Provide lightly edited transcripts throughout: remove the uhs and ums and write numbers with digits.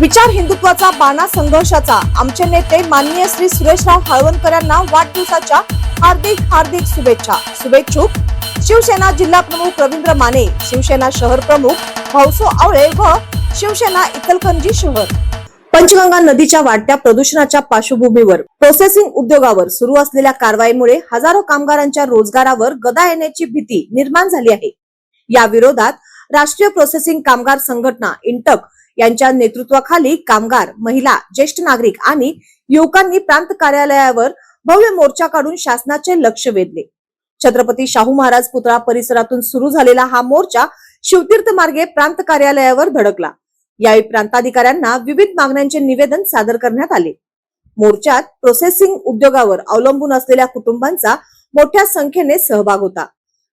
विचार हिंदुत्वाचा बाणा संघर्षाचा आमचे नेते माननीय श्री सुरेशराव हळवणकर यांना वाढदिवसाच्या हार्दिक शुभेच्छा। शुभेच्छुक शिवसेना जिल्हा प्रमुख रवींद्र माने, शिवसेना शहर प्रमुख भाऊसो आवळे व शिवसेना इचलकरंजी शहर। पंचगंगा नदीच्या वाढत्या प्रदूषणाच्या पार्श्वभूमीवर प्रोसेसिंग उद्योगावर सुरू असलेल्या कारवाईमुळे हजारो कामगारांच्या रोजगारावर गदा येण्याची भीती निर्माण झाली आहे। या विरोधात राष्ट्रीय प्रोसेसिंग कामगार संघटना इंटक यांच्या नेतृत्वाखाली कामगार, महिला, ज्येष्ठ नागरिक आणि युवकांनी प्रांत कार्यालयावर भव्य मोर्चा काढून शासनाचे लक्ष वेधले। छत्रपती शाहू महाराज पुतळा परिसरातून सुरू झालेला हा मोर्चा शिवतीर्थ मार्गे प्रांत कार्यालयावर धडकला। यावेळी प्रांताधिकाऱ्यांना विविध मागण्यांचे निवेदन सादर करण्यात आले। मोर्चात प्रोसेसिंग उद्योगावर अवलंबून असलेल्या कुटुंबांचा मोठ्या संख्येने सहभाग होता।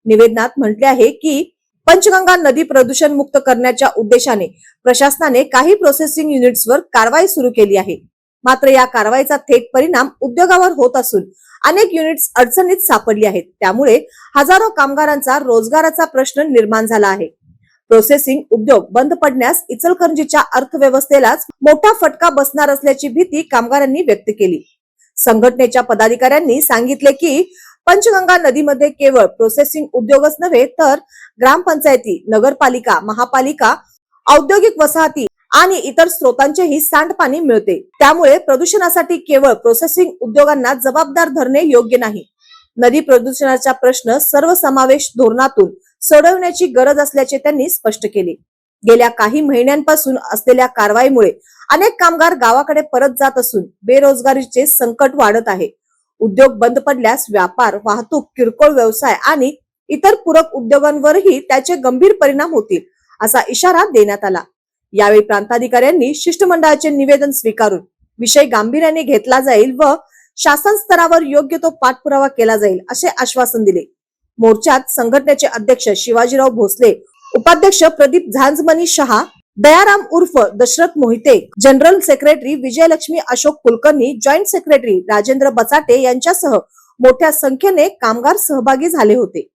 निवेदनात म्हटले आहे की पंचगंगा नदी प्रदूषण मुक्त करण्याच्या उद्देशाने प्रशासनाने काही प्रोसेसिंग युनिट्सवर कारवाई सुरू केली आहे। मात्र या कारवाईचा थेट परिणाम उद्योगावर होत असून अनेक युनिट्स अडचणीत सापडली आहेत। त्यामुळे हजारो कामगारांचा रोजगाराचा प्रश्न निर्माण झाला आहे। प्रोसेसिंग उद्योग बंद पडण्यास इचलकरंजीच्या अर्थव्यवस्थेलाच मोठा फटका बसणार असल्याची भीती कामगारांनी व्यक्त केली। संघटनेच्या पदाधिकाऱ्यांनी सांगितले की पंचगंगा नदीमध्ये केवळ प्रोसेसिंग उद्योगच नव्हे तर ग्रामपंचायती, नगरपालिका, महापालिका, औद्योगिक वसाहती आणि इतर स्रोतांचेही सांडपाणी मिळते। त्यामुळे प्रदूषणासाठी केवळ प्रोसेसिंग उद्योगांना जबाबदार धरणे योग्य नाही। नदी प्रदूषणाचा प्रश्न सर्वसमावेश धोरणातून सोडवण्याची गरज असल्याचे त्यांनी स्पष्ट केले। गेल्या काही महिन्यांपासून असलेल्या कारवाईमुळे अनेक कामगार गावाकडे परत जात असून बेरोजगारीचे संकट वाढत आहे। उद्योग बंद पडल्यास व्यापार, वाहतूक, किरकोळ व्यवसाय आणि इतर पूरक उद्योगांवरही त्याचे गंभीर परिणाम होतील असा इशारा देण्यात आला। यावेळी प्रांताधिकाऱ्यांनी शिष्टमंडळाचे निवेदन स्वीकारून विषय गांभीर्याने घेतला जाईल व शासन स्तरावर योग्य तो पाठपुरावा केला जाईल असे आश्वासन दिले। मोर्चात संघटनेचे अध्यक्ष शिवाजीराव भोसले, उपाध्यक्ष प्रदीप झांजमनी शहा, दयाराम उर्फ Dashrath Mohite, general secretary Vijayalakshmi Ashok Kulkarni, joint secretary Rajendra Bachate यांच्यासह मोठ्या संख्येने कामगार सहभागी झाले होते।